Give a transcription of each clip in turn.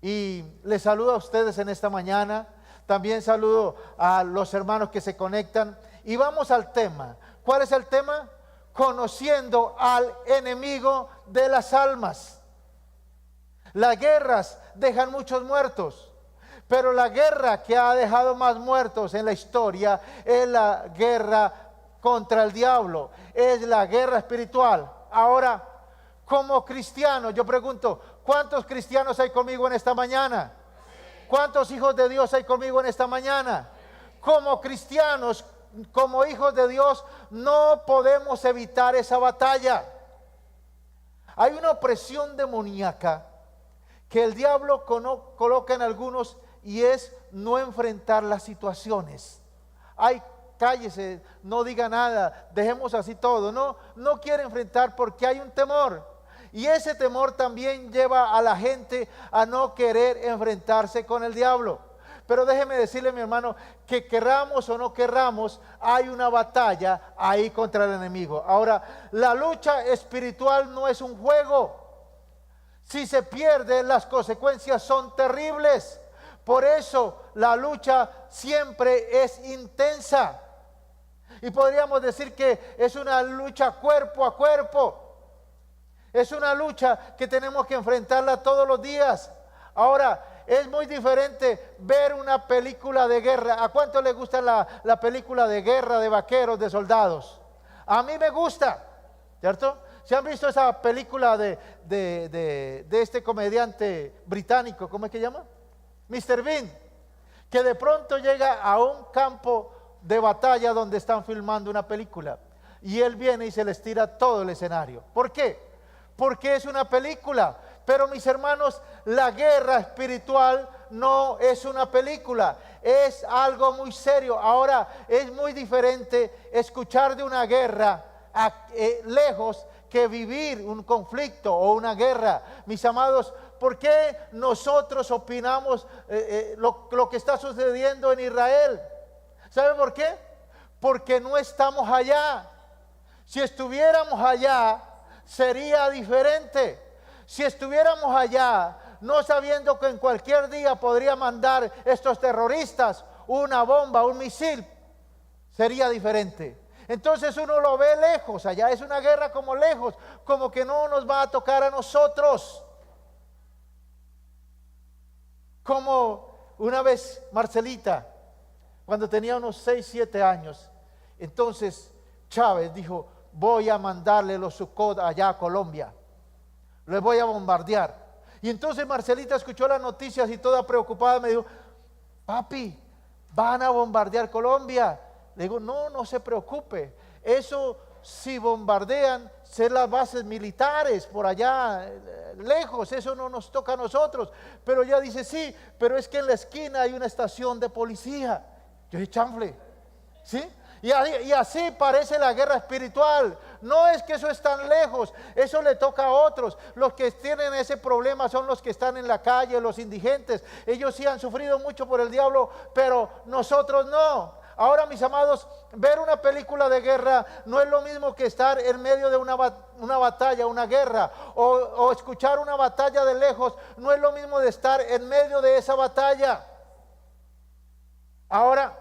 Y les saludo a ustedes en esta mañana. También saludo a los hermanos que se conectan. Y vamos al tema. ¿Cuál es el tema? Conociendo al enemigo de las almas. Las guerras dejan muchos muertos, pero la guerra que ha dejado más muertos en la historia es la guerra contra el diablo, es la guerra espiritual. Ahora, como cristiano, yo pregunto, ¿cuántos cristianos hay conmigo en esta mañana? ¿Cuántos hijos de Dios hay conmigo en esta mañana? Como cristianos, como hijos de Dios, no podemos evitar esa batalla. Hay una opresión demoníaca que el diablo coloca en algunos, y es no enfrentar las situaciones. Ay, cállese, no diga nada, dejemos así todo. No quiere enfrentar porque hay un temor. Y ese temor también lleva a la gente a no querer enfrentarse con el diablo. Pero déjeme decirle, mi hermano, que querramos o no querramos, hay una batalla ahí contra el enemigo. Ahora, la lucha espiritual no es un juego. Si se pierde, las consecuencias son terribles. Por eso la lucha siempre es intensa. Y podríamos decir que es una lucha cuerpo a cuerpo. Es una lucha que tenemos que enfrentarla todos los días. Ahora, es muy diferente ver una película de guerra. ¿A cuánto le gusta la película de guerra, de vaqueros, de soldados? A mí me gusta, ¿cierto? ¿Se han visto esa película de este comediante británico? ¿Cómo es que llama? Mr. Bean. Que de pronto llega a un campo de batalla donde están filmando una película. Y él viene y se les tira todo el escenario. ¿Por qué? Porque es una película. Pero mis hermanos, la guerra espiritual no es una película. Es algo muy serio. Ahora, es muy diferente escuchar de una guerra lejos que vivir un conflicto o una guerra. Mis amados, ¿por qué nosotros opinamos lo que está sucediendo en Israel? ¿Sabe por qué? Porque no estamos allá. Si estuviéramos allá, sería diferente. Si estuviéramos allá, no sabiendo que en cualquier día podría mandar estos terroristas una bomba, un misil, sería diferente. Entonces uno lo ve lejos, allá es una guerra como lejos, como que no nos va a tocar a nosotros. Como una vez Marcelita, cuando tenía unos 6, 7 años, entonces Chávez dijo, voy a mandarle los Sukhot allá a Colombia, les voy a bombardear. Y entonces Marcelita escuchó las noticias y toda preocupada me dijo, papi, van a bombardear Colombia. Le digo, no se preocupe, eso si bombardean ser las bases militares por allá lejos, eso no nos toca a nosotros. Pero ella dice, sí, pero es que en la esquina hay una estación de policía. Yo dije, chanfle, ¿sí? Y así parece la guerra espiritual. No es que eso es tan lejos, eso le toca a otros. Los que tienen ese problema son los que están en la calle, los indigentes. Ellos sí han sufrido mucho por el diablo, pero nosotros no. Ahora, mis amados, ver una película de guerra no es lo mismo que estar en medio de una batalla, una guerra, o escuchar una batalla de lejos, no es lo mismo de estar en medio de esa batalla. Ahora,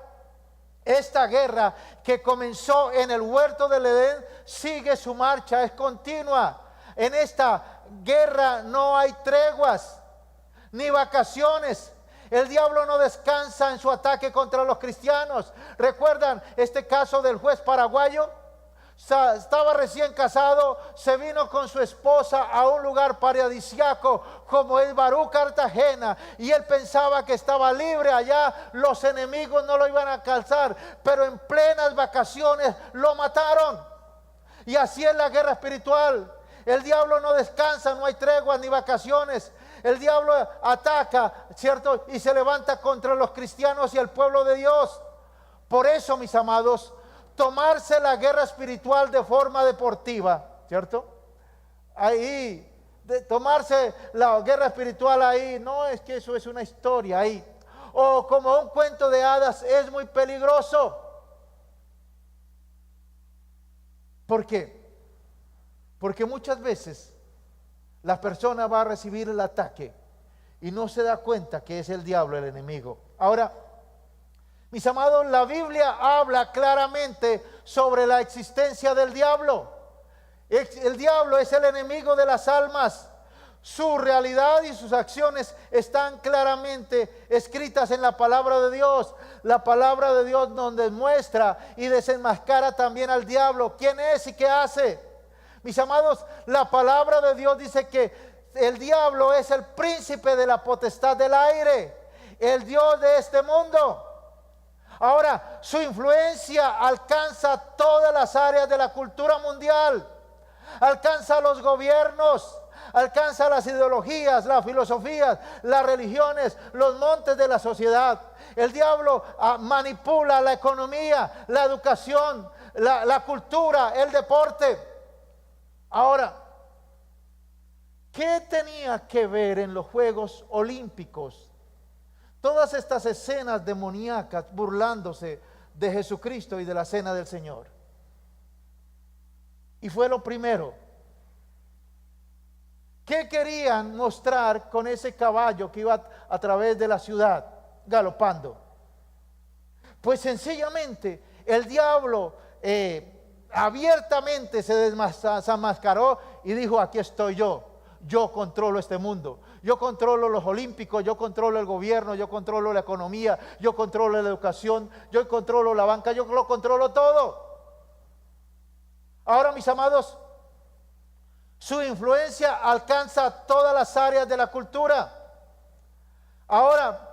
esta guerra que comenzó en el huerto del Edén sigue su marcha, es continua. En esta guerra no hay treguas ni vacaciones. El diablo no descansa en su ataque contra los cristianos. ¿Recuerdan este caso del juez paraguayo? Estaba recién casado, se vino con su esposa a un lugar paradisiaco como es Barú, Cartagena, y él pensaba que estaba libre allá, los enemigos no lo iban a alcanzar, pero en plenas vacaciones lo mataron. Y así es la guerra espiritual. El diablo no descansa, no hay treguas ni vacaciones. El diablo ataca, ¿cierto? Y se levanta contra los cristianos y el pueblo de Dios. Por eso, mis amados, tomarse la guerra espiritual de forma deportiva, ¿cierto? Ahí, tomarse la guerra espiritual ahí, no es que eso es una historia ahí. O como un cuento de hadas, es muy peligroso. ¿Por qué? Porque muchas veces la persona va a recibir el ataque y no se da cuenta que es el diablo el enemigo. Ahora, mis amados, la Biblia habla claramente sobre la existencia del diablo. El diablo es el enemigo de las almas. Su realidad y sus acciones están claramente escritas en la palabra de Dios. La palabra de Dios nos demuestra y desenmascara también al diablo. ¿Quién es y qué hace? Mis amados, la palabra de Dios dice que el diablo es el príncipe de la potestad del aire, el Dios de este mundo. Ahora, su influencia alcanza todas las áreas de la cultura mundial, alcanza los gobiernos, alcanza las ideologías, las filosofías, las religiones, los montes de la sociedad. El diablo manipula la economía, la educación, la cultura, el deporte. Ahora, ¿qué tenía que ver en los Juegos Olímpicos todas estas escenas demoníacas burlándose de Jesucristo y de la cena del Señor? Y fue lo primero. ¿Qué querían mostrar con ese caballo que iba a través de la ciudad galopando? Pues sencillamente el diablo abiertamente se desenmascaró y dijo: aquí estoy yo controlo este mundo, yo controlo los olímpicos, yo controlo el gobierno, yo controlo la economía, yo controlo la educación, yo controlo la banca, yo lo controlo todo. Ahora, mis amados, su influencia alcanza todas las áreas de la cultura. Ahora,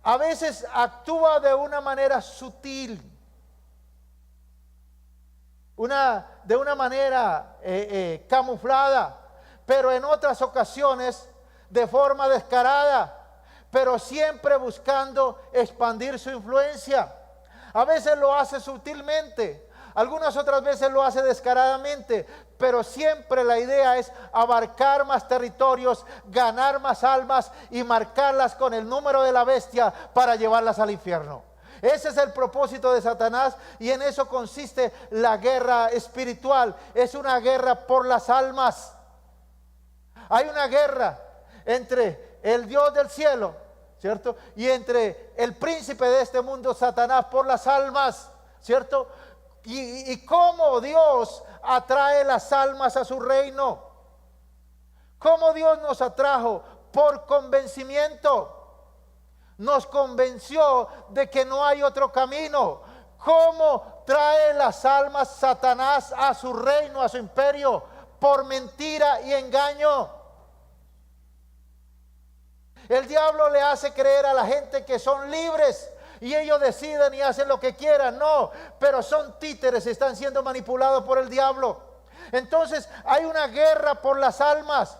a veces actúa de una manera sutil, de una manera camuflada, pero en otras ocasiones de forma descarada, pero siempre buscando expandir su influencia. A veces lo hace sutilmente, algunas otras veces lo hace descaradamente, pero siempre la idea es abarcar más territorios, ganar más almas y marcarlas con el número de la bestia para llevarlas al infierno. Ese es el propósito de Satanás, y en eso consiste la guerra espiritual. Es una guerra por las almas. Hay una guerra entre el Dios del cielo, ¿cierto?, y entre el príncipe de este mundo, Satanás, por las almas, ¿cierto? Y cómo Dios atrae las almas a su reino. Cómo Dios nos atrajo: por convencimiento. Nos convenció de que no hay otro camino. ¿Cómo trae las almas Satanás a su reino, a su imperio? Por mentira y engaño. El diablo le hace creer a la gente que son libres y ellos deciden y hacen lo que quieran. No, pero son títeres, están siendo manipulados por el diablo. Entonces hay una guerra por las almas,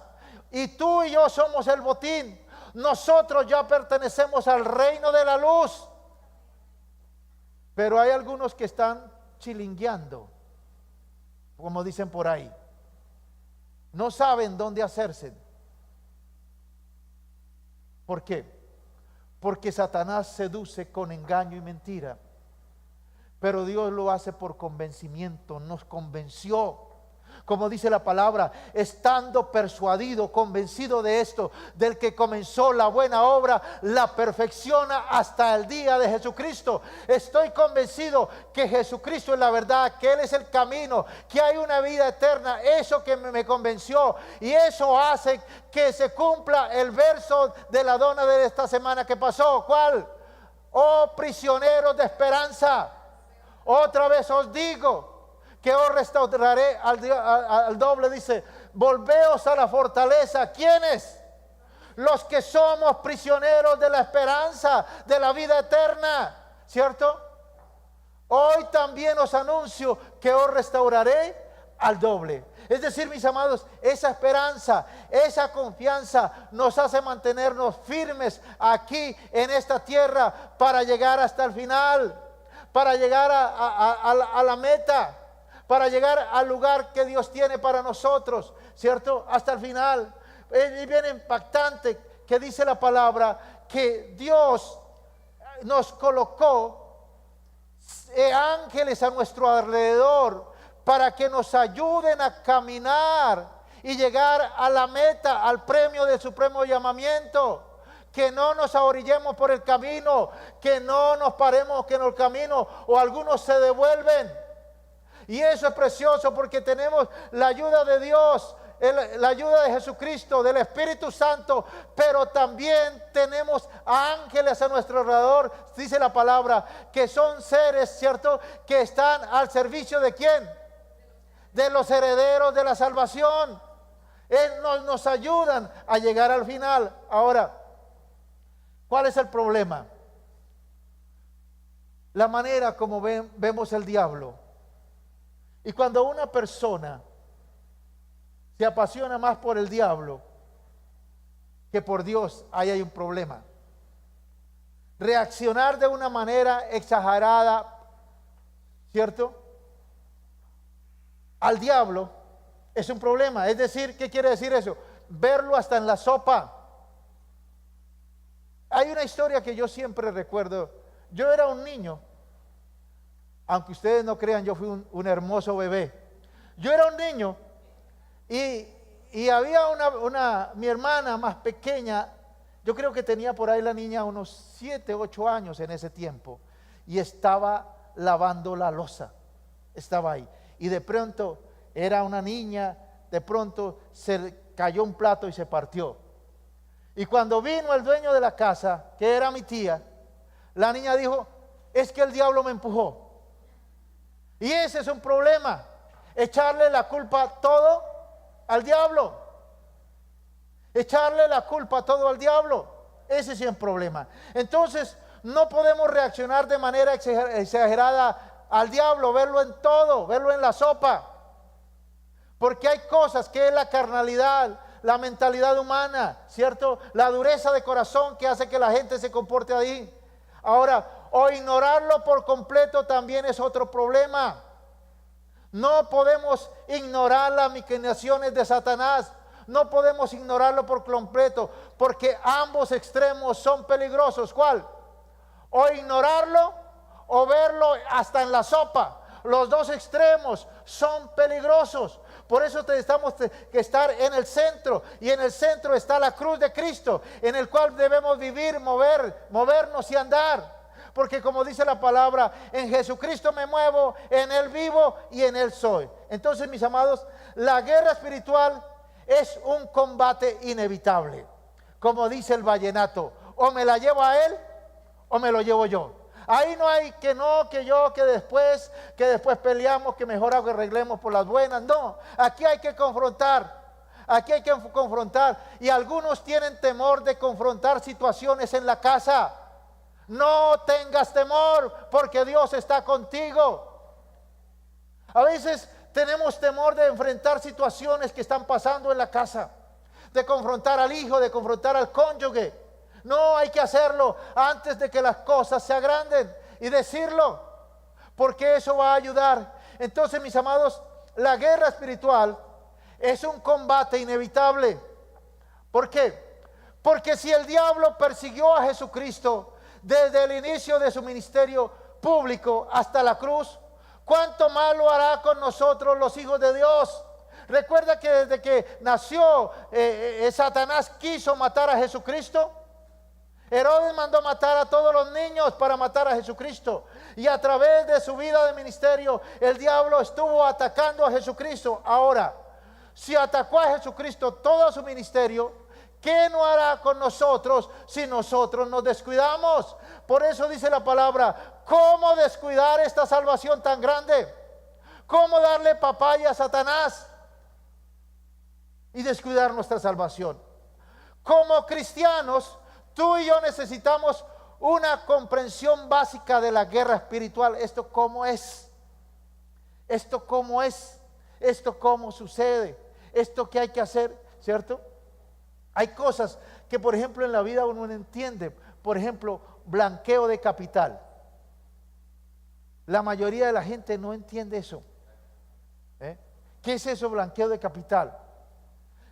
y tú y yo somos el botín. Nosotros ya pertenecemos al reino de la luz, pero hay algunos que están chilingueando, como dicen por ahí. No saben dónde hacerse. ¿Por qué? Porque Satanás seduce con engaño y mentira, pero Dios lo hace por convencimiento. Nos convenció, como dice la palabra, estando persuadido, convencido de esto, del que comenzó la buena obra, la perfecciona hasta el día de Jesucristo. Estoy convencido que Jesucristo es la verdad, que Él es el camino, que hay una vida eterna. Eso que me convenció, y eso hace que se cumpla el verso de la dona de esta semana que pasó. ¿Cuál? Oh prisioneros de esperanza, otra vez os digo que os restauraré al doble. Dice: volveos a la fortaleza. ¿Quiénes? Los que somos prisioneros de la esperanza, de la vida eterna, ¿cierto? Hoy también os anuncio que os restauraré al doble. Es decir, mis amados, esa esperanza, esa confianza nos hace mantenernos firmes aquí en esta tierra para llegar hasta el final, para llegar a la meta, para llegar al lugar que Dios tiene para nosotros, ¿cierto? Hasta el final. Es bien impactante que dice la palabra que Dios nos colocó ángeles a nuestro alrededor para que nos ayuden a caminar y llegar a la meta, al premio del supremo llamamiento. que no nos ahorillemos por el camino, que no nos paremos que en el camino, o algunos se devuelven. Y eso es precioso porque tenemos la ayuda de Dios, la ayuda de Jesucristo, del Espíritu Santo, pero también tenemos ángeles a nuestro alrededor, dice la palabra, que son seres, ¿cierto?, que están al servicio de ¿quién? De los herederos de la salvación. Nos ayudan a llegar al final. Ahora, ¿cuál es el problema? La manera como vemos el diablo. Y cuando una persona se apasiona más por el diablo que por Dios, ahí hay un problema. Reaccionar de una manera exagerada, ¿cierto?, al diablo es un problema. Es decir, ¿qué quiere decir eso? Verlo hasta en la sopa. Hay una historia que yo siempre recuerdo. Yo era un niño, aunque ustedes no crean, yo fui un hermoso bebé. Yo era un niño y había mi hermana más pequeña, yo creo que tenía por ahí la niña unos 7, 8 años en ese tiempo, y estaba lavando la loza, estaba ahí. Y de pronto era una niña, de pronto se cayó un plato y se partió. Y cuando vino el dueño de la casa, que era mi tía, la niña dijo, es que el diablo me empujó. Y ese es un problema, echarle la culpa todo al diablo. Echarle la culpa todo al diablo, ese sí es un problema. Entonces, no podemos reaccionar de manera exagerada al diablo, verlo en todo, verlo en la sopa. Porque hay cosas que es la carnalidad, la mentalidad humana, ¿cierto? La dureza de corazón que hace que la gente se comporte ahí. Ahora, o ignorarlo por completo también es otro problema. No podemos ignorar las maquinaciones de Satanás. No podemos ignorarlo por completo, porque ambos extremos son peligrosos. ¿Cuál? O ignorarlo o verlo hasta en la sopa. Los dos extremos son peligrosos. Por eso necesitamos que estar en el centro, y en el centro está la cruz de Cristo, en el cual debemos vivir, movernos y andar. Porque como dice la palabra, en Jesucristo me muevo, en Él vivo y en Él soy. Entonces, mis amados, la guerra espiritual es un combate inevitable. Como dice el vallenato, o me la llevo a Él o me lo llevo yo. Ahí no hay que no, que después peleamos, que mejor arreglemos por las buenas. No, aquí hay que confrontar. Aquí hay que confrontar. Y algunos tienen temor de confrontar situaciones en la casa. No tengas temor, porque Dios está contigo. A veces tenemos temor de enfrentar situaciones que están pasando en la casa, de confrontar al hijo, de confrontar al cónyuge. No, hay que hacerlo antes de que las cosas se agranden y decirlo, porque eso va a ayudar. Entonces, mis amados, la guerra espiritual es un combate inevitable. ¿Por qué? Porque si el diablo persiguió a Jesucristo desde el inicio de su ministerio público hasta la cruz, ¿cuánto más lo hará con nosotros, los hijos de Dios? Recuerda que desde que nació Satanás quiso matar a Jesucristo. Herodes mandó matar a todos los niños para matar a Jesucristo. Y a través de su vida de ministerio, el diablo estuvo atacando a Jesucristo. Ahora, si atacó a Jesucristo todo su ministerio, ¿qué no hará con nosotros si nosotros nos descuidamos? Por eso dice la palabra, ¿cómo descuidar esta salvación tan grande? ¿Cómo darle papaya a Satanás y descuidar nuestra salvación? Como cristianos, tú y yo necesitamos una comprensión básica de la guerra espiritual. ¿Esto cómo es? ¿Esto cómo es? ¿Esto cómo sucede? ¿Esto qué hay que hacer? ¿Cierto? Hay cosas que, por ejemplo, en la vida uno no entiende. Por ejemplo, blanqueo de capital. La mayoría de la gente no entiende eso. ¿Qué es eso, blanqueo de capital?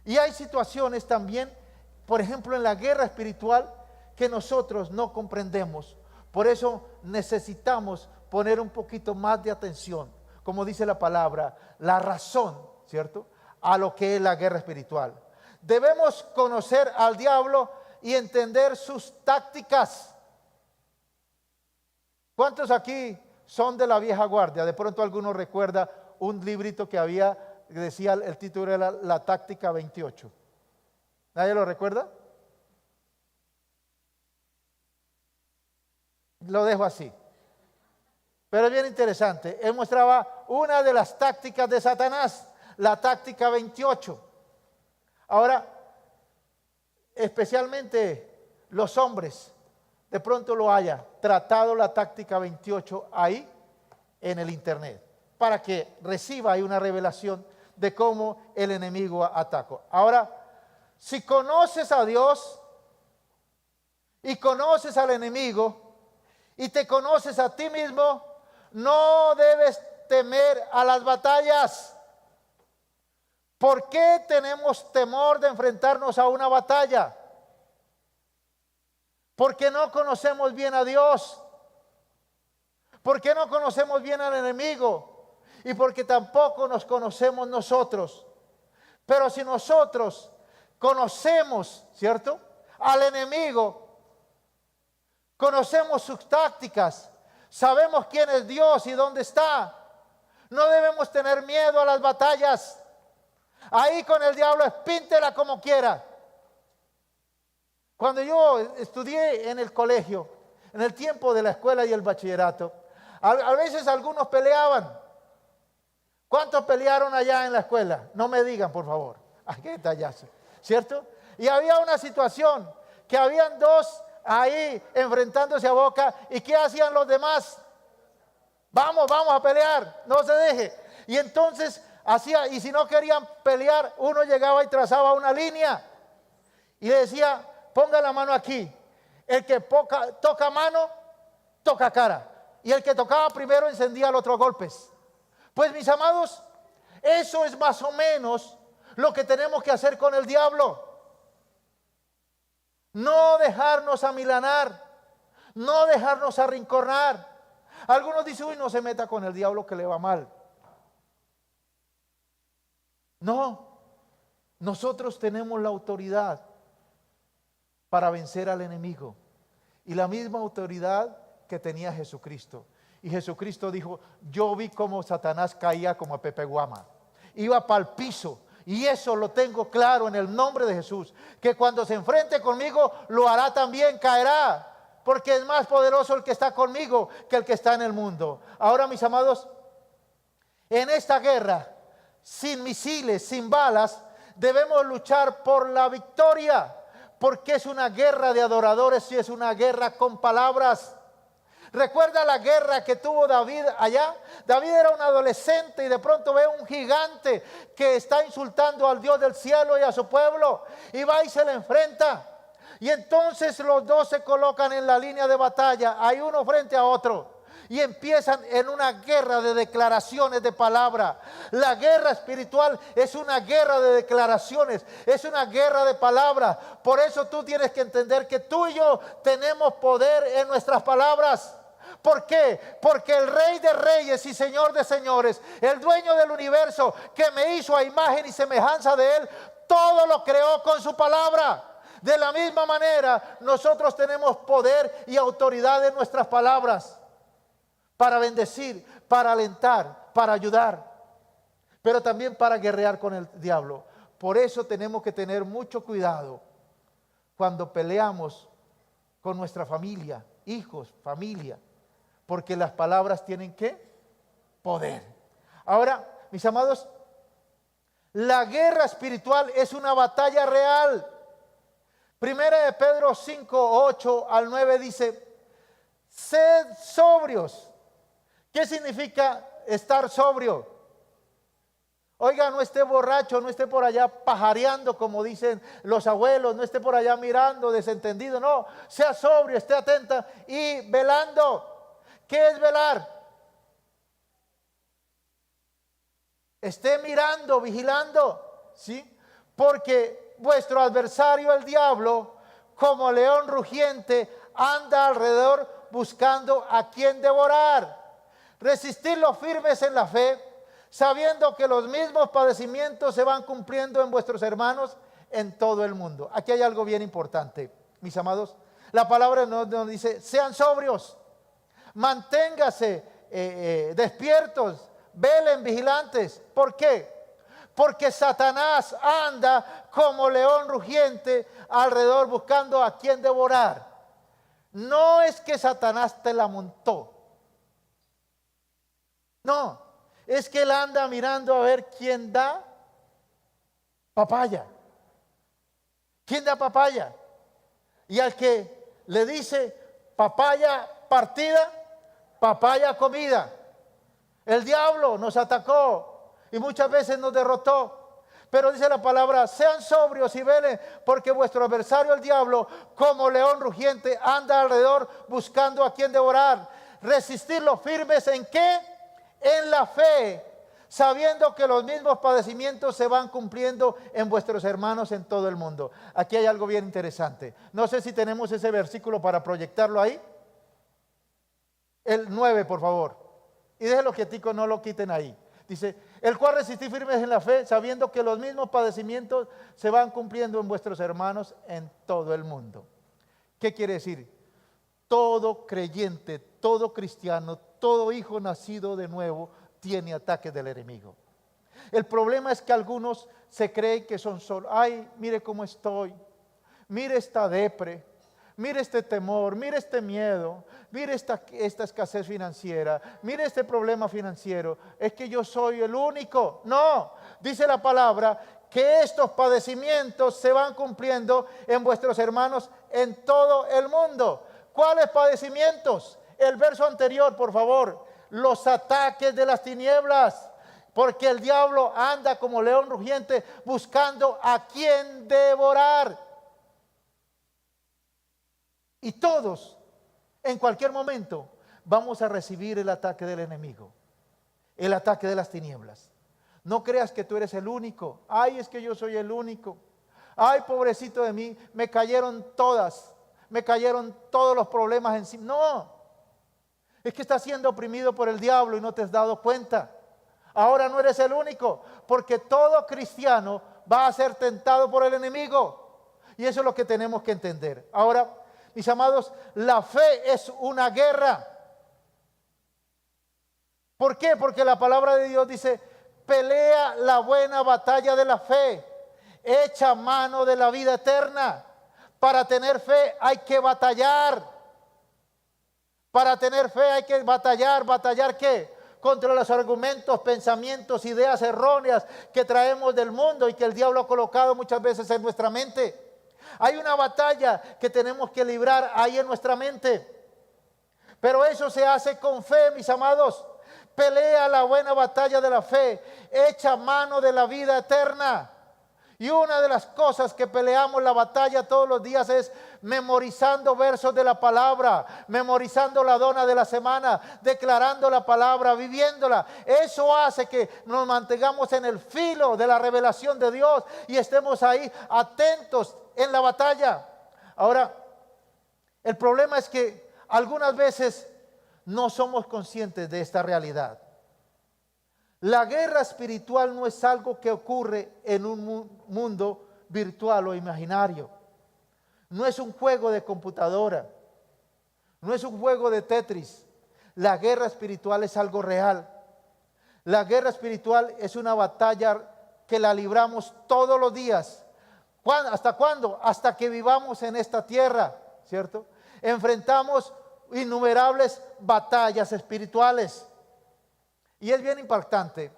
Y hay situaciones también, por ejemplo, en la guerra espiritual, que nosotros no comprendemos. Por eso necesitamos poner un poquito más de atención, como dice la palabra, la razón, ¿cierto?, a lo que es la guerra espiritual. Debemos conocer al diablo y entender sus tácticas. ¿Cuántos aquí son de la vieja guardia? De pronto alguno recuerda un librito que había, que decía, el título era La Táctica 28. ¿Nadie lo recuerda? Lo dejo así. Pero es bien interesante. Él mostraba una de las tácticas de Satanás, la táctica 28. Ahora, especialmente los hombres, de pronto lo haya tratado la táctica 28 ahí en el internet, para que reciba ahí una revelación de cómo el enemigo ataca. Ahora, si conoces a Dios y conoces al enemigo y te conoces a ti mismo, no debes temer a las batallas. ¿Por qué tenemos temor de enfrentarnos a una batalla? Porque no conocemos bien a Dios. Porque no conocemos bien al enemigo. Y porque tampoco nos conocemos nosotros. Pero si nosotros conocemos, ¿cierto?, al enemigo, conocemos sus tácticas, sabemos quién es Dios y dónde está, no debemos tener miedo a las batallas. Ahí con el diablo espíntela como quiera. Cuando yo estudié en el colegio, en el tiempo de la escuela y el bachillerato, a veces algunos peleaban. ¿Cuántos pelearon allá en la escuela? No me digan, por favor. Ay, qué detallazo, ¿cierto? Y había una situación que habían dos ahí enfrentándose a boca. ¿Y qué hacían los demás? Vamos a pelear, no se deje. Y entonces hacía, y si no querían pelear, uno llegaba y trazaba una línea y le decía, ponga la mano aquí. El que toca mano, toca cara. Y el que tocaba primero encendía los otros golpes. Pues mis amados, eso es más o menos lo que tenemos que hacer con el diablo. No dejarnos amilanar, no dejarnos arrinconar. Algunos dicen, uy, no se meta con el diablo que le va mal. No, nosotros tenemos la autoridad para vencer al enemigo. Y la misma autoridad que tenía Jesucristo. Y Jesucristo dijo, yo vi cómo Satanás caía como a Pepe Guama. Iba para el piso. Y eso lo tengo claro en el nombre de Jesús. Que cuando se enfrente conmigo, lo hará también, caerá. Porque es más poderoso el que está conmigo que el que está en el mundo. Ahora, mis amados, en esta guerra, sin misiles, sin balas, debemos luchar por la victoria. Porque es una guerra de adoradores y es una guerra con palabras. ¿Recuerda la guerra que tuvo David allá? David era un adolescente y de pronto ve un gigante que está insultando al Dios del cielo y a su pueblo. Y va y se le enfrenta. Y entonces los dos se colocan en la línea de batalla. Hay uno frente a otro. Y empiezan en una guerra de declaraciones de palabra. La guerra espiritual es una guerra de declaraciones, es una guerra de palabra. Por eso tú tienes que entender que tú y yo tenemos poder en nuestras palabras. ¿Por qué? Porque el Rey de Reyes y Señor de Señores, el dueño del universo, que me hizo a imagen y semejanza de Él, todo lo creó con su palabra. De la misma manera, nosotros tenemos poder y autoridad en nuestras palabras. Para bendecir, para alentar, para ayudar, pero también para guerrear con el diablo. Por eso tenemos que tener mucho cuidado cuando peleamos con nuestra familia, hijos, familia, porque las palabras tienen ¿qué? Poder. Ahora, mis amados, la guerra espiritual es una batalla real. Primera de Pedro 5, 8 al 9 dice, sed sobrios. ¿Qué significa estar sobrio? Oiga, no esté borracho, no esté por allá pajareando, como dicen los abuelos, no esté por allá mirando, desentendido, no, sea sobrio, esté atenta y velando. ¿Qué es velar? Esté mirando, vigilando, ¿sí? Porque vuestro adversario, el diablo, como león rugiente, anda alrededor buscando a quien devorar. Resistir los firmes en la fe, sabiendo que los mismos padecimientos se van cumpliendo en vuestros hermanos en todo el mundo. Aquí hay algo bien importante. mis amados, la palabra nos dice, sean sobrios, manténgase despiertos, velen vigilantes. ¿Por qué? Porque Satanás anda como león rugiente alrededor buscando a quien devorar. No es que Satanás te la montó. No, es que él anda mirando a ver quién da papaya. ¿Quién da papaya? Y al que le dice papaya partida, papaya comida. El diablo nos atacó y muchas veces nos derrotó. Pero dice la palabra, sean sobrios y velen, porque vuestro adversario el diablo, como león rugiente, anda alrededor buscando a quien devorar. Resistirlos firmes, ¿en qué? En la fe, sabiendo que los mismos padecimientos se van cumpliendo en vuestros hermanos en todo el mundo. Aquí hay algo bien interesante. No sé si tenemos ese versículo para proyectarlo ahí. El 9, por favor. Y déjenlo quietico, no lo quiten ahí. Dice, el cual resistí firmes en la fe, sabiendo que los mismos padecimientos se van cumpliendo en vuestros hermanos en todo el mundo. ¿Qué quiere decir? Todo creyente, todo cristiano, todo hijo nacido de nuevo tiene ataques del enemigo. El problema es que algunos se creen que son solos. Ay, mire cómo estoy, mire esta depre, mire este temor, mire este miedo, mire esta escasez financiera, mire este problema financiero. Es que yo soy el único. No, dice la palabra que estos padecimientos se van cumpliendo en vuestros hermanos en todo el mundo. ¿Cuáles padecimientos? El verso anterior, por favor. Los ataques de las tinieblas. Porque el diablo anda como león rugiente buscando a quien devorar. Y todos, en cualquier momento, vamos a recibir el ataque del enemigo. El ataque de las tinieblas. No creas que tú eres el único. Ay, es que yo soy el único. Ay, pobrecito de mí, me cayeron todas. Me cayeron todos los problemas encima. No, es que estás siendo oprimido por el diablo y no te has dado cuenta. Ahora no eres el único, porque todo cristiano va a ser tentado por el enemigo. Y eso es lo que tenemos que entender. Ahora, mis amados, la fe es una guerra. ¿Por qué? Porque la palabra de Dios dice, pelea la buena batalla de la fe, echa mano de la vida eterna. Para tener fe hay que batallar. Para tener fe hay que batallar. ¿Batallar qué? Contra los argumentos, pensamientos, ideas erróneas que traemos del mundo y que el diablo ha colocado muchas veces en nuestra mente. Hay una batalla que tenemos que librar ahí en nuestra mente. Pero eso se hace con fe, mis amados. Pelea la buena batalla de la fe. Echa mano de la vida eterna. Y una de las cosas que peleamos la batalla todos los días es memorizando versos de la palabra, memorizando la dona de la semana, declarando la palabra, viviéndola. Eso hace que nos mantengamos en el filo de la revelación de Dios y estemos ahí atentos en la batalla. Ahora, el problema es que algunas veces no somos conscientes de esta realidad. La guerra espiritual no es algo que ocurre en un mundo virtual o imaginario. No es un juego de computadora. No es un juego de Tetris. La guerra espiritual es algo real. La guerra espiritual es una batalla que la libramos todos los días. ¿Hasta cuándo? Hasta que vivamos en esta tierra, ¿cierto? Enfrentamos innumerables batallas espirituales. Y es bien impactante,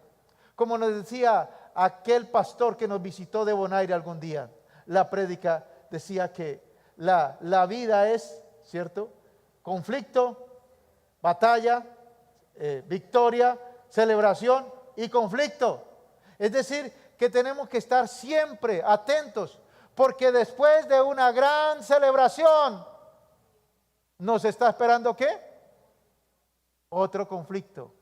como nos decía aquel pastor que nos visitó de Bonaire algún día. La prédica decía que la vida es, ¿cierto? Conflicto, batalla, victoria, celebración y conflicto. Es decir, que tenemos que estar siempre atentos, porque después de una gran celebración, ¿nos está esperando qué? Otro conflicto.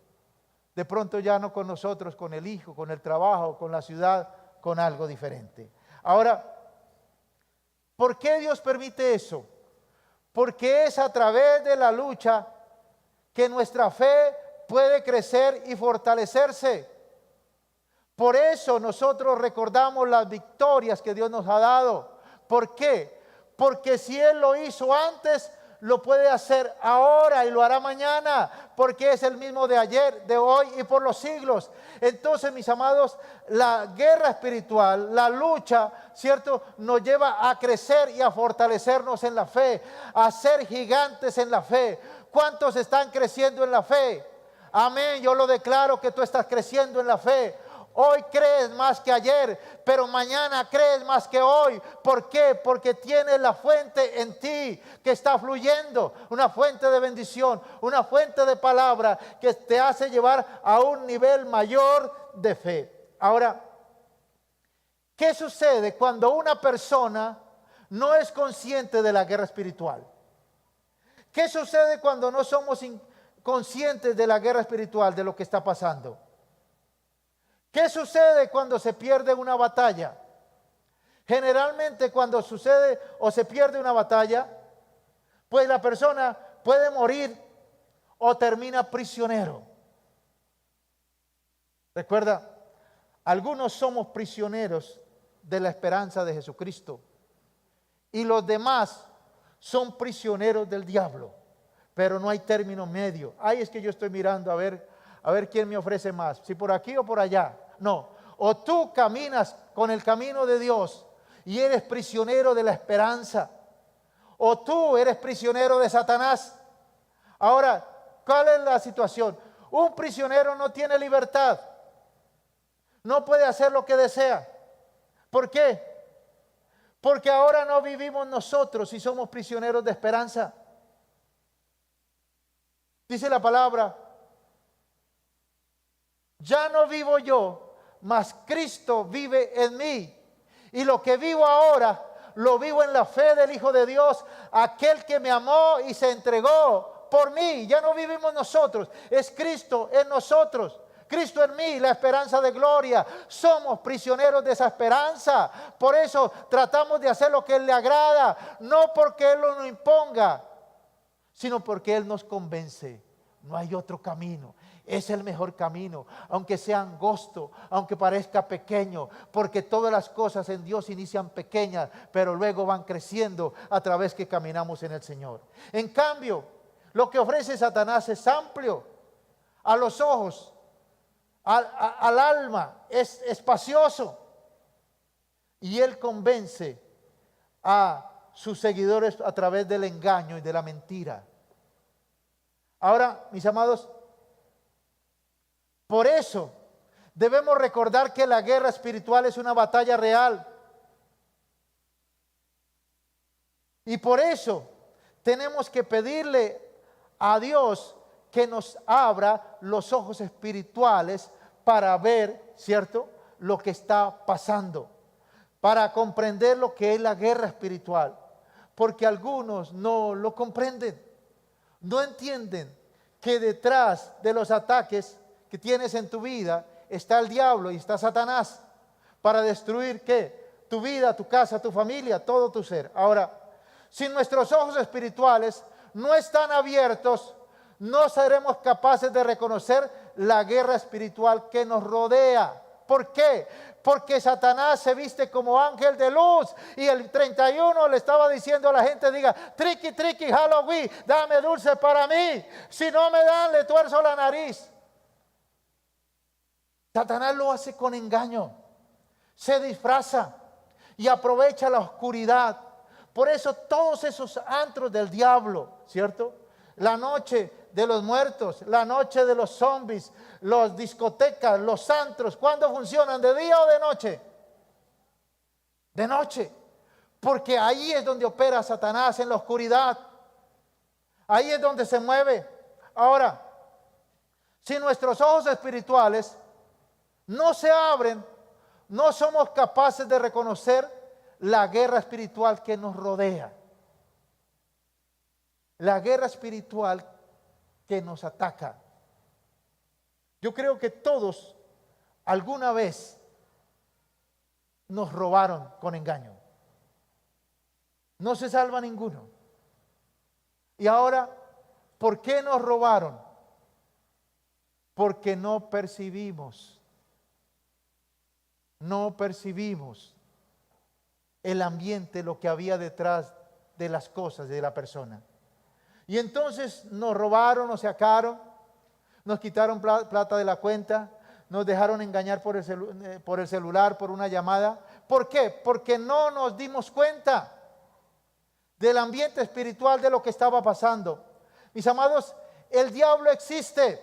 De pronto ya no con nosotros, con el hijo, con el trabajo, con la ciudad, con algo diferente. Ahora, ¿por qué Dios permite eso? Porque es a través de la lucha que nuestra fe puede crecer y fortalecerse. Por eso nosotros recordamos las victorias que Dios nos ha dado. ¿Por qué? porque si Él lo hizo antes, lo puede hacer ahora y lo hará mañana, porque es el mismo de ayer, de hoy y por los siglos. Entonces, mis amados, la guerra espiritual, la lucha, ¿cierto?, nos lleva a crecer y a fortalecernos en la fe, a ser gigantes en la fe. ¿Cuántos están creciendo en la fe? Amén, yo lo declaro que tú estás creciendo en la fe. Hoy crees más que ayer, pero mañana crees más que hoy. ¿Por qué? Porque tienes la fuente en ti que está fluyendo, una fuente de bendición, una fuente de palabra que te hace llevar a un nivel mayor de fe. Ahora, ¿qué sucede cuando una persona no es consciente de la guerra espiritual? ¿Qué sucede cuando no somos conscientes de la guerra espiritual, de lo que está pasando? ¿Qué sucede cuando se pierde una batalla? Generalmente cuando sucede o se pierde una batalla, pues la persona puede morir o termina prisionero. Recuerda, algunos somos prisioneros de la esperanza de Jesucristo y los demás son prisioneros del diablo, pero no hay término medio. Ay, es que yo estoy mirando a ver quién me ofrece más, si por aquí o por allá. No, o tú caminas con el camino de Dios y eres prisionero de la esperanza, o tú eres prisionero de Satanás. Ahora, ¿cuál es la situación? Un prisionero no tiene libertad, no puede hacer lo que desea. ¿Por qué? Porque ahora no vivimos nosotros y somos prisioneros de esperanza. Dice la palabra: ya no vivo yo, mas Cristo vive en mí. Y lo que vivo ahora, lo vivo en la fe del Hijo de Dios, aquel que me amó y se entregó por mí. Ya no vivimos nosotros, es Cristo en nosotros. Cristo en mí, la esperanza de gloria. Somos prisioneros de esa esperanza. Por eso tratamos de hacer lo que Él le agrada, no porque Él lo imponga, sino porque Él nos convence. No hay otro camino. Es el mejor camino, aunque sea angosto, aunque parezca pequeño, porque todas las cosas en Dios inician pequeñas, pero luego van creciendo a través que caminamos en el Señor. En cambio, lo que ofrece Satanás es amplio a los ojos, al alma, es espacioso, y él convence a sus seguidores a través del engaño y de la mentira. Ahora, mis amados, por eso debemos recordar que la guerra espiritual es una batalla real. Y por eso tenemos que pedirle a Dios que nos abra los ojos espirituales para ver, ¿cierto?, lo que está pasando, para comprender lo que es la guerra espiritual. Porque algunos no lo comprenden, no entienden que detrás de los ataques que tienes en tu vida está el diablo y está Satanás para destruir ¿qué? Tu vida, tu casa, tu familia, todo tu ser. Ahora, si nuestros ojos espirituales no están abiertos, no seremos capaces de reconocer la guerra espiritual que nos rodea. ¿Por qué? Porque Satanás se viste como ángel de luz y el 31 le estaba diciendo a la gente: diga, triqui, triqui, Halloween, dame dulce para mí. Si no me dan, le tuerzo la nariz. Satanás lo hace con engaño, se disfraza y aprovecha la oscuridad. Por eso todos esos antros del diablo, ¿cierto? La noche de los muertos, la noche de los zombies, las discotecas, los antros, ¿cuándo funcionan? ¿De día o de noche? De noche, porque ahí es donde opera Satanás, en la oscuridad. Ahí es donde se mueve. Ahora, si nuestros ojos espirituales no se abren, no somos capaces de reconocer la guerra espiritual que nos rodea. La guerra espiritual que nos ataca. Yo creo que todos alguna vez nos robaron con engaño. No se salva ninguno. Y ahora, ¿por qué nos robaron? Porque no percibimos el ambiente, lo que había detrás de las cosas, de la persona. Y entonces nos robaron, nos sacaron, nos quitaron plata de la cuenta, nos dejaron engañar por el celular, por una llamada. ¿Por qué? Porque no nos dimos cuenta del ambiente espiritual de lo que estaba pasando. Mis amados, el diablo existe.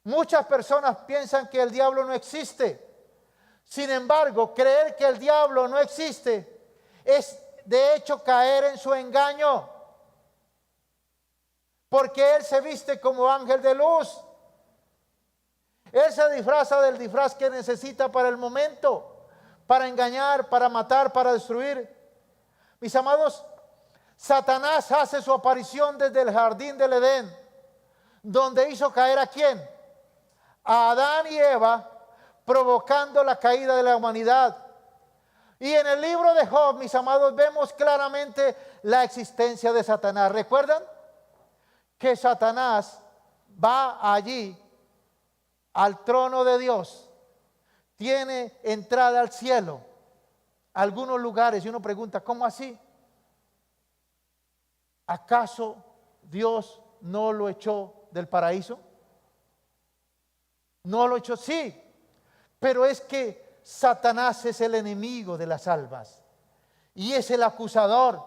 Muchas personas piensan que el diablo no existe. Sin embargo, creer que el diablo no existe es de hecho caer en su engaño. Porque él se viste como ángel de luz. Él se disfraza del disfraz que necesita para el momento, para engañar, para matar, para destruir. Mis amados, Satanás hace su aparición desde el jardín del Edén, donde hizo caer ¿a quién? A Adán y Eva, provocando la caída de la humanidad. Y en el libro de Job, mis amados, vemos claramente la existencia de Satanás. ¿Recuerdan? Que Satanás va allí al trono de Dios, tiene entrada al cielo, algunos lugares, y uno pregunta, ¿cómo así? ¿Acaso Dios no lo echó del paraíso? No lo echó, sí, pero es que Satanás es el enemigo de las almas y es el acusador,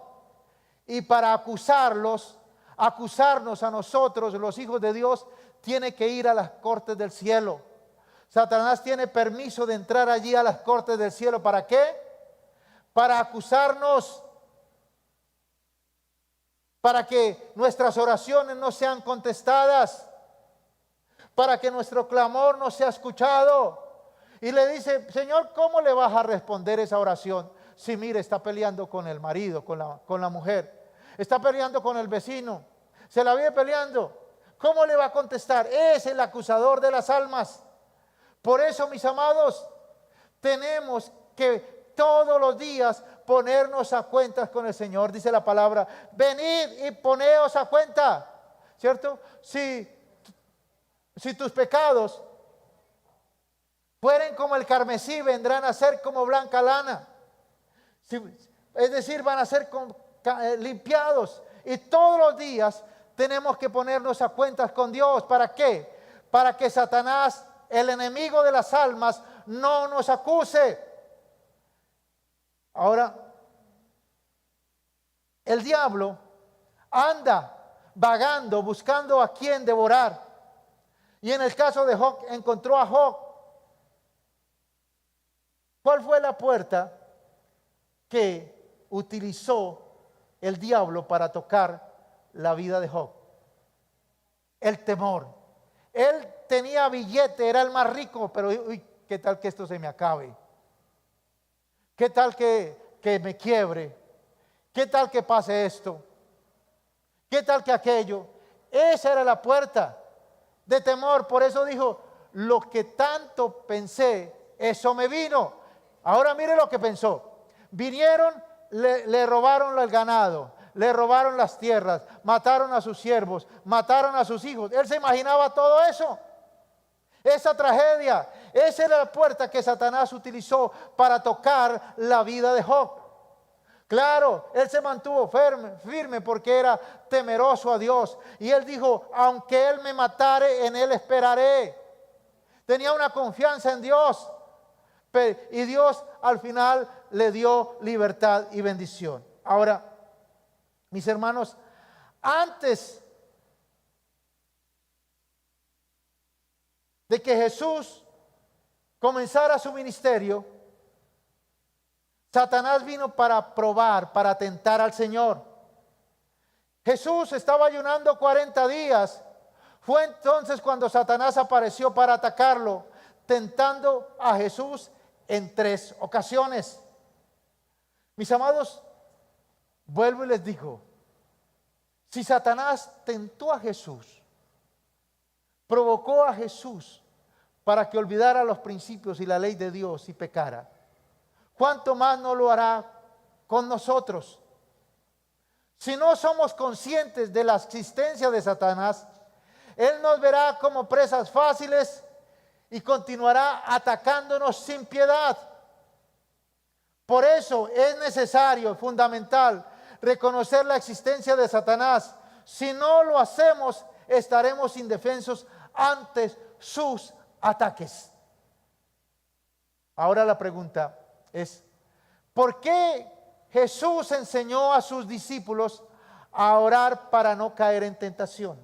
y para acusarnos a nosotros, los hijos de Dios, tiene que ir a las cortes del cielo. Satanás tiene permiso de entrar allí a las cortes del cielo. ¿Para qué? Para acusarnos, para que nuestras oraciones no sean contestadas, para que nuestro clamor no sea escuchado. Y le dice, Señor, ¿cómo le vas a responder esa oración? Si mire, está peleando con el marido, con la mujer, está peleando con el vecino, se la vive peleando. ¿Cómo le va a contestar? Es el acusador de las almas. Por eso, mis amados, tenemos que todos los días ponernos a cuentas con el Señor. Dice la palabra, venid y poneos a cuenta, ¿cierto? Si tus pecados fueren como el carmesí, vendrán a ser como blanca lana. Es decir, van a ser limpiados. Y todos los días tenemos que ponernos a cuentas con Dios. ¿Para qué? Para que Satanás, el enemigo de las almas, no nos acuse. Ahora, el diablo anda vagando, buscando a quien devorar. Y en el caso de Job, encontró a Job. ¿Cuál fue la puerta que utilizó el diablo para tocar la vida de Job? El temor. Él tenía billete, era el más rico, pero uy, ¿qué tal que esto se me acabe? ¿Qué tal que me quiebre? ¿Qué tal que pase esto? ¿Qué tal que aquello? Esa era la puerta de temor. Por eso dijo, lo que tanto pensé, eso me vino. Ahora mire lo que pensó. Vinieron, le robaron el ganado, le robaron las tierras, mataron a sus siervos, mataron a sus hijos. Él se imaginaba todo eso. Esa tragedia, esa era la puerta que Satanás utilizó para tocar la vida de Job. Claro, él se mantuvo firme porque era temeroso a Dios. Y él dijo, aunque él me matare, en él esperaré. Tenía una confianza en Dios. Y Dios al final le dio libertad y bendición. Ahora, mis hermanos, antes de que Jesús comenzara su ministerio, Satanás vino para probar, para tentar al Señor. Jesús estaba ayunando 40 días. Fue entonces cuando Satanás apareció para atacarlo, tentando a Jesús en 3 ocasiones. Mis amados, vuelvo y les digo, si Satanás tentó a Jesús, provocó a Jesús para que olvidara los principios y la ley de Dios y pecara, ¿cuánto más no lo hará con nosotros? Si no somos conscientes de la existencia de Satanás, él nos verá como presas fáciles y continuará atacándonos sin piedad. Por eso es necesario, fundamental, reconocer la existencia de Satanás. Si no lo hacemos, estaremos indefensos ante sus ataques. Ahora la pregunta es, ¿por qué Jesús enseñó a sus discípulos a orar para no caer en tentación?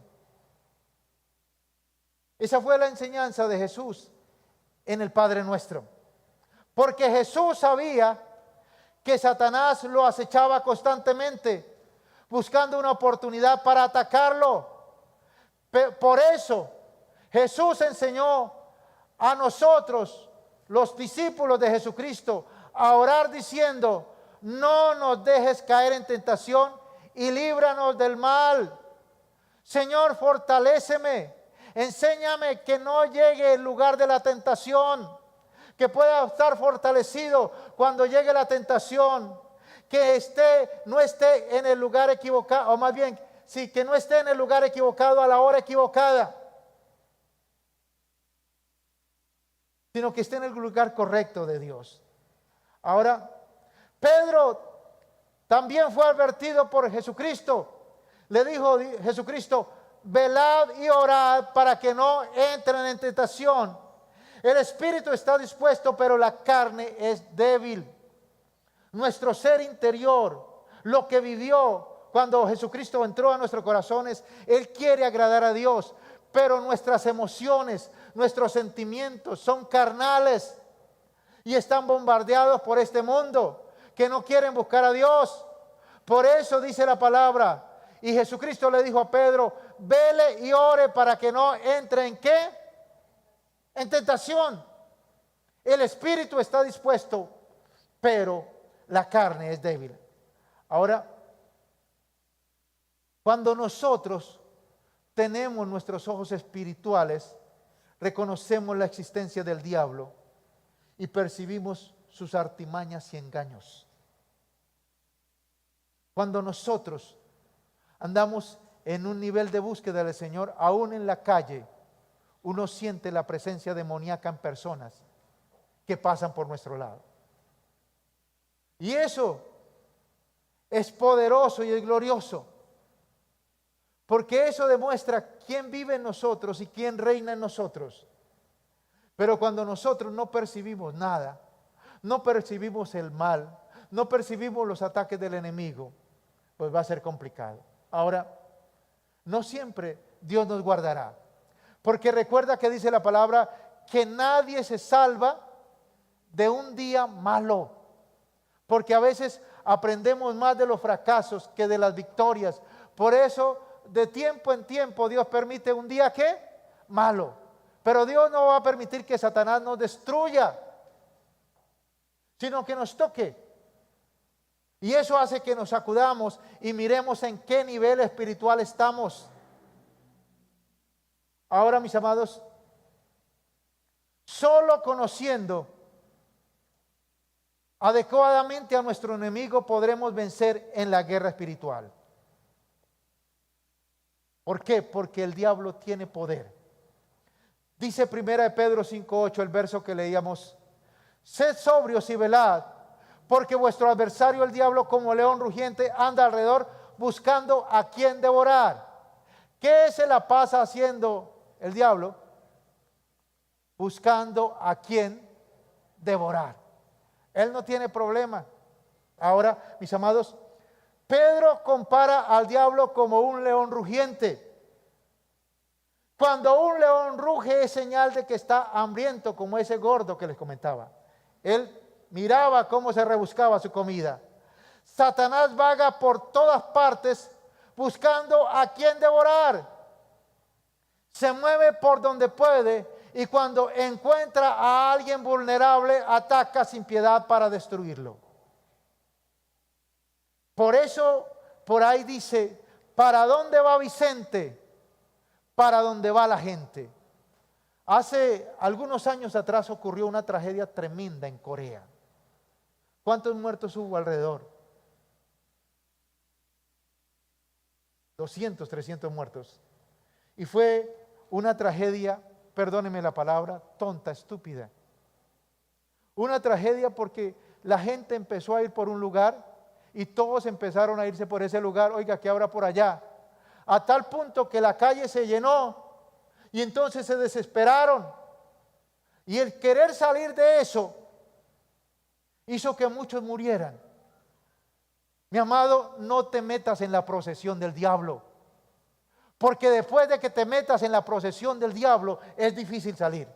Esa fue la enseñanza de Jesús en el Padre Nuestro. Porque Jesús sabía que Satanás lo acechaba constantemente, buscando una oportunidad para atacarlo. Por eso Jesús enseñó a nosotros, los discípulos de Jesucristo, a orar diciendo: no nos dejes caer en tentación y líbranos del mal. Señor, fortaléceme, enséñame que no llegue el lugar de la tentación, que pueda estar fortalecido cuando llegue la tentación, que no esté en el lugar equivocado, o más bien, sí, que no esté en el lugar equivocado a la hora equivocada, sino que esté en el lugar correcto de Dios. Ahora, Pedro también fue advertido por Jesucristo. Le dijo Jesucristo: velad y orad para que no entren en tentación. El espíritu está dispuesto, pero la carne es débil. Nuestro ser interior, lo que vivió cuando Jesucristo entró a nuestros corazones, Él quiere agradar a Dios, pero nuestras emociones, nuestros sentimientos son carnales y están bombardeados por este mundo que no quieren buscar a Dios. Por eso dice la palabra, y Jesucristo le dijo a Pedro: vele y ore para que no entre en ¿qué? En tentación. El espíritu está dispuesto, pero la carne es débil. Ahora, cuando nosotros tenemos nuestros ojos espirituales, reconocemos la existencia del diablo y percibimos sus artimañas y engaños. Cuando nosotros andamos en un nivel de búsqueda del Señor, aún en la calle, uno siente la presencia demoníaca en personas que pasan por nuestro lado. Y eso es poderoso y es glorioso, porque eso demuestra quién vive en nosotros y quién reina en nosotros. Pero cuando nosotros no percibimos nada, no percibimos el mal, no percibimos los ataques del enemigo, pues va a ser complicado. Ahora, no siempre Dios nos guardará, porque recuerda que dice la palabra que nadie se salva de un día malo, porque a veces aprendemos más de los fracasos que de las victorias. Por eso, de tiempo en tiempo, Dios permite un día ¿qué? Malo. Pero Dios no va a permitir que Satanás nos destruya, sino que nos toque. Y eso hace que nos sacudamos y miremos en qué nivel espiritual estamos. Ahora, mis amados, solo conociendo adecuadamente a nuestro enemigo podremos vencer en la guerra espiritual. ¿Por qué? Porque el diablo tiene poder. Dice 1 Pedro 5:8, el verso que leíamos: sed sobrios y velad, porque vuestro adversario el diablo, como león rugiente, anda alrededor buscando a quien devorar. ¿Qué se la pasa haciendo el diablo? Buscando a quien devorar. Él no tiene problema. Ahora, mis amados, Pedro compara al diablo como un león rugiente. Cuando un león ruge es señal de que está hambriento, como ese gordo que les comentaba. Él miraba cómo se rebuscaba su comida. Satanás vaga por todas partes buscando a quien devorar. Se mueve por donde puede y cuando encuentra a alguien vulnerable, ataca sin piedad para destruirlo. Por eso, por ahí dice: ¿para dónde va Vicente? Para dónde va la gente. Hace algunos años atrás ocurrió una tragedia tremenda en Corea. ¿Cuántos muertos hubo alrededor? 200, 300 muertos. Y fue una tragedia, perdónenme la palabra, tonta, estúpida. Una tragedia porque la gente empezó a ir por un lugar y todos empezaron a irse por ese lugar. Oiga, ¿qué habrá por allá? A tal punto que la calle se llenó y entonces se desesperaron. Y el querer salir de eso hizo que muchos murieran. Mi amado, no te metas en la procesión del diablo, porque después de que te metas en la procesión del diablo es difícil salir.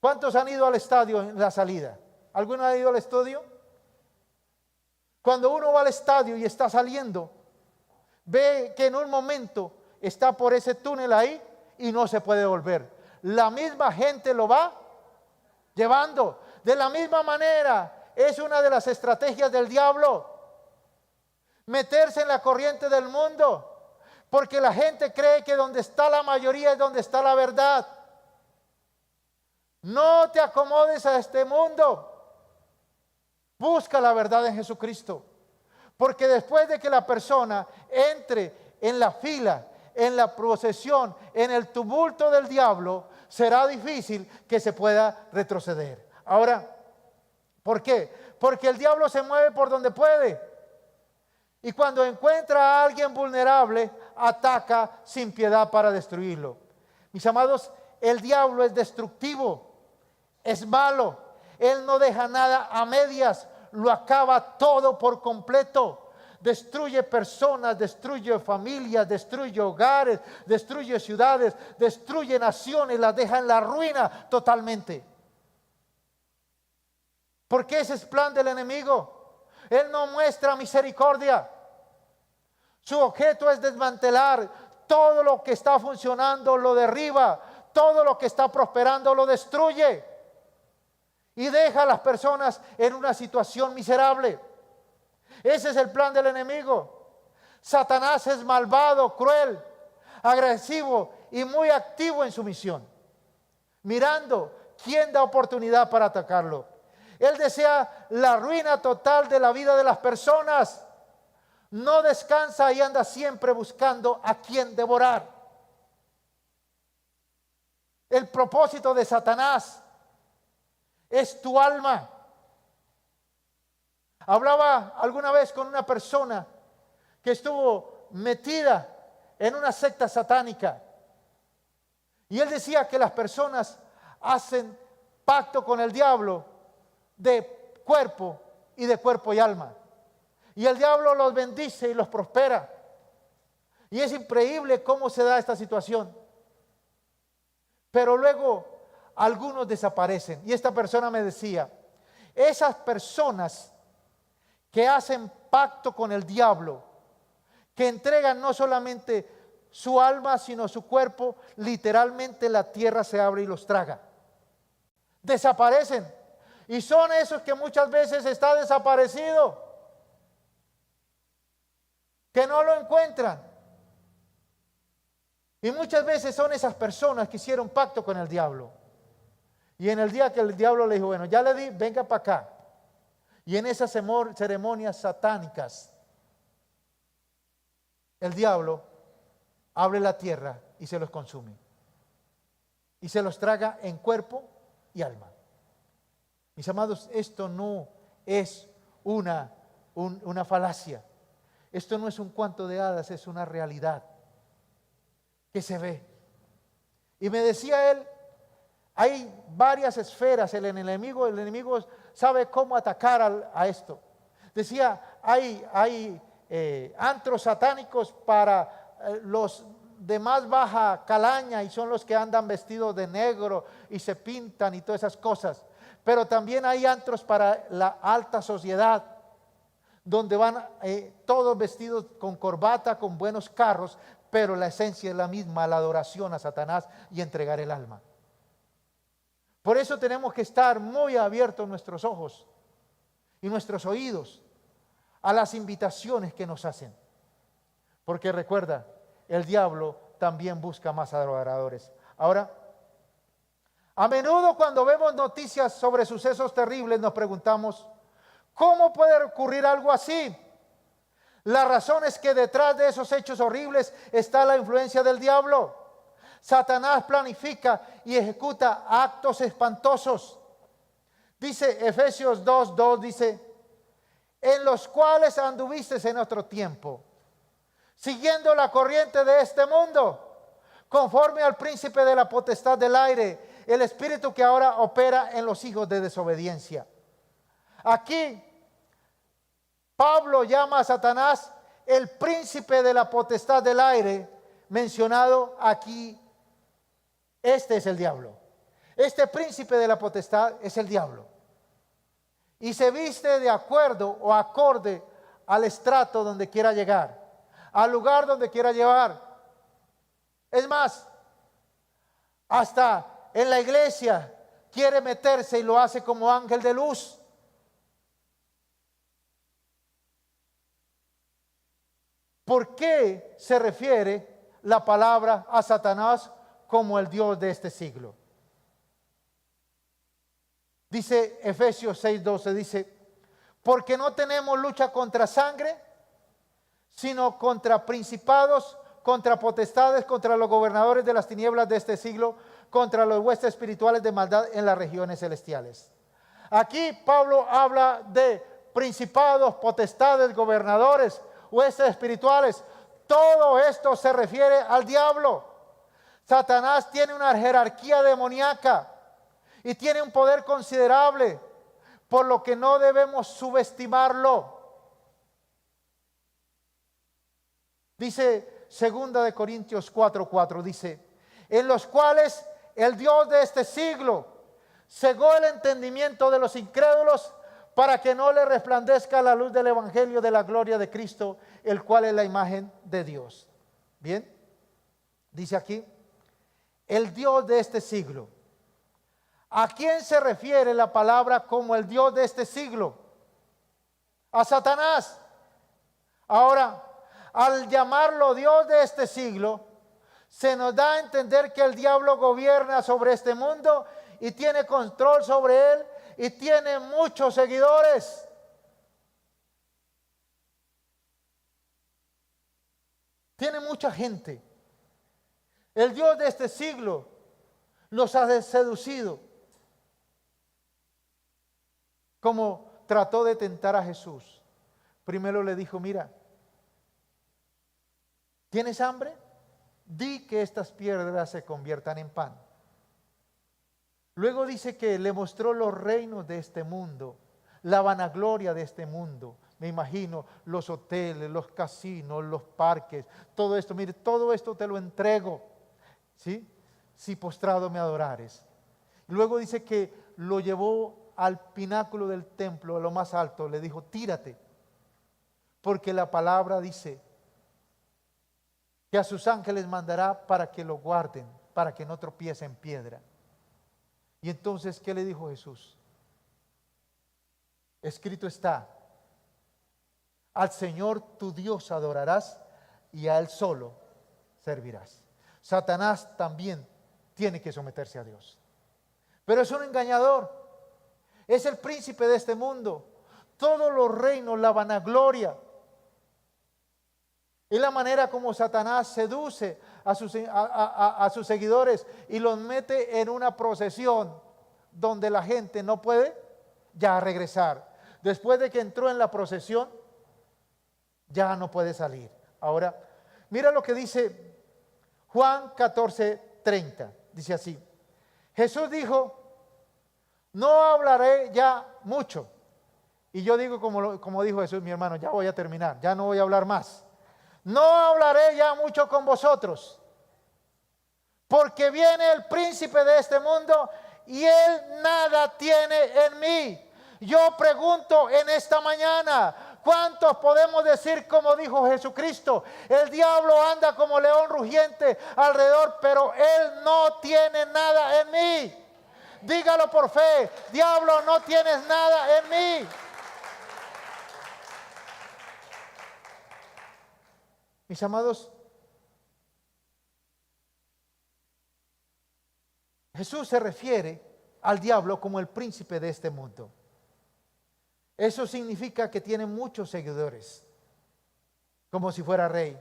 ¿Cuántos han ido al estadio en la salida? ¿Alguno ha ido al estadio? Cuando uno va al estadio y está saliendo, ve que en un momento está por ese túnel ahí y no se puede volver. La misma gente lo va llevando. De la misma manera, es una de las estrategias del diablo, meterse en la corriente del mundo, porque la gente cree que donde está la mayoría es donde está la verdad. No te acomodes a este mundo. Busca la verdad en Jesucristo. Porque después de que la persona entre en la fila, en la procesión, en el tumulto del diablo, será difícil que se pueda retroceder. Ahora, ¿por qué? Porque el diablo se mueve por donde puede. Y cuando encuentra a alguien vulnerable, ataca sin piedad para destruirlo. Mis amados, el diablo es destructivo. Es malo, él no deja nada a medias, lo acaba todo por completo. Destruye personas, destruye familias, destruye hogares, destruye ciudades, destruye naciones, las deja en la ruina totalmente. Porque ese es el plan del enemigo. Él no muestra misericordia. Su objeto es desmantelar todo lo que está funcionando, lo derriba, todo lo que está prosperando lo destruye. Y deja a las personas en una situación miserable. Ese es el plan del enemigo. Satanás es malvado, cruel, agresivo y muy activo en su misión, mirando quién da oportunidad para atacarlo. Él desea la ruina total de la vida de las personas. No descansa y anda siempre buscando a quién devorar. El propósito de Satanás es tu alma. Hablaba alguna vez con una persona que estuvo metida en una secta satánica. Y él decía que las personas hacen pacto con el diablo de cuerpo y alma. Y el diablo los bendice y los prospera. Y es increíble cómo se da esta situación. Pero luego algunos desaparecen. Y esta persona me decía, esas personas que hacen pacto con el diablo, que entregan no solamente su alma, sino su cuerpo, literalmente la tierra se abre y los traga. Desaparecen. Y son esos que muchas veces está desaparecido, que no lo encuentran. Y muchas veces son esas personas que hicieron pacto con el diablo. Y en el día que el diablo le dijo, bueno, ya le di, venga para acá. Y en esas ceremonias satánicas, el diablo abre la tierra y se los consume. Y se los traga en cuerpo y alma. Mis amados, esto no es una falacia. Esto no es un cuento de hadas, es una realidad que se ve. Y me decía él, hay varias esferas, el enemigo sabe cómo atacar a esto. Decía, hay antros satánicos para los de más baja calaña y son los que andan vestidos de negro y se pintan y todas esas cosas. Pero también hay antros para la alta sociedad, donde van todos vestidos con corbata, con buenos carros, pero la esencia es la misma, la adoración a Satanás y entregar el alma. Por eso tenemos que estar muy abiertos nuestros ojos y nuestros oídos a las invitaciones que nos hacen. Porque recuerda, el diablo también busca más adoradores. Ahora, a menudo cuando vemos noticias sobre sucesos terribles nos preguntamos, ¿cómo puede ocurrir algo así? La razón es que detrás de esos hechos horribles está la influencia del diablo. Satanás planifica y ejecuta actos espantosos. Dice Efesios 2:2, dice, en los cuales anduviste en otro tiempo, siguiendo la corriente de este mundo, conforme al príncipe de la potestad del aire, el espíritu que ahora opera en los hijos de desobediencia. Aquí Pablo llama a Satanás el príncipe de la potestad del aire, mencionado aquí. Este es el diablo. Este príncipe de la potestad es el diablo. Y se viste de acuerdo o acorde al estrato donde quiera llegar, al lugar donde quiera llevar. Es más, hasta en la iglesia quiere meterse y lo hace como ángel de luz. ¿Por qué se refiere la palabra a Satanás como el Dios de este siglo? Dice Efesios 6:12, dice, porque no tenemos lucha contra sangre, sino contra principados, contra potestades, contra los gobernadores de las tinieblas de este siglo, contra los huestes espirituales de maldad en las regiones celestiales. Aquí Pablo habla de principados, potestades, gobernadores, huestes espirituales. Todo esto se refiere al diablo. Satanás tiene una jerarquía demoníaca y tiene un poder considerable, por lo que no debemos subestimarlo. Dice 2 Corintios 4:4, dice, en los cuales el Dios de este siglo cegó el entendimiento de los incrédulos para que no le resplandezca la luz del evangelio de la gloria de Cristo, el cual es la imagen de Dios. Bien, dice aquí, el Dios de este siglo. ¿A quién se refiere la palabra como el Dios de este siglo? A Satanás. Ahora, al llamarlo Dios de este siglo, se nos da a entender que el diablo gobierna sobre este mundo y tiene control sobre él y tiene muchos seguidores. Tiene mucha gente. El Dios de este siglo los ha seducido, como trató de tentar a Jesús. Primero le dijo, mira, ¿tienes hambre? Di que estas piedras se conviertan en pan. Luego dice que le mostró los reinos de este mundo, la vanagloria de este mundo. Me imagino los hoteles, los casinos, los parques, todo esto. Mire, todo esto te lo entrego, ¿sí? Si postrado me adorares. Luego dice que lo llevó al pináculo del templo, a lo más alto. Le dijo, tírate, porque la palabra dice que a sus ángeles mandará para que lo guarden, para que no tropiece en piedra. Y entonces, ¿qué le dijo Jesús? Escrito está, al Señor tu Dios adorarás y a Él solo servirás. Satanás también tiene que someterse a Dios. Pero es un engañador. Es el príncipe de este mundo. Todos los reinos, la vanagloria. Es la manera como Satanás seduce a sus seguidores y los mete en una procesión donde la gente no puede ya regresar. Después de que entró en la procesión, ya no puede salir. Ahora, mira lo que dice Juan 14:30. Dice así, Jesús dijo, no hablaré ya mucho. Y yo digo como dijo Jesús, mi hermano, ya voy a terminar, ya no voy a hablar más. No hablaré ya mucho con vosotros, porque viene el príncipe de este mundo y él nada tiene en mí. Yo pregunto en esta mañana, ¿cuántos podemos decir como dijo Jesucristo? El diablo anda como león rugiente alrededor, pero él no tiene nada en mí. Dígalo por fe, diablo, no tienes nada en mí. Mis amados, Jesús se refiere al diablo como el príncipe de este mundo. Eso significa que tiene muchos seguidores, como si fuera rey.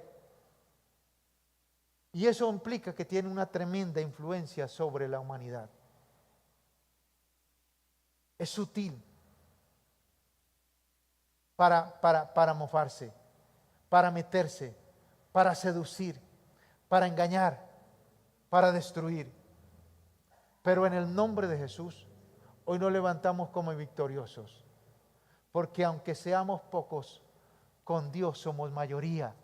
Y eso implica que tiene una tremenda influencia sobre la humanidad. Es sutil. para mofarse, para meterse, para seducir, para engañar, para destruir. Pero en el nombre de Jesús, hoy nos levantamos como victoriosos, porque aunque seamos pocos, con Dios somos mayoría.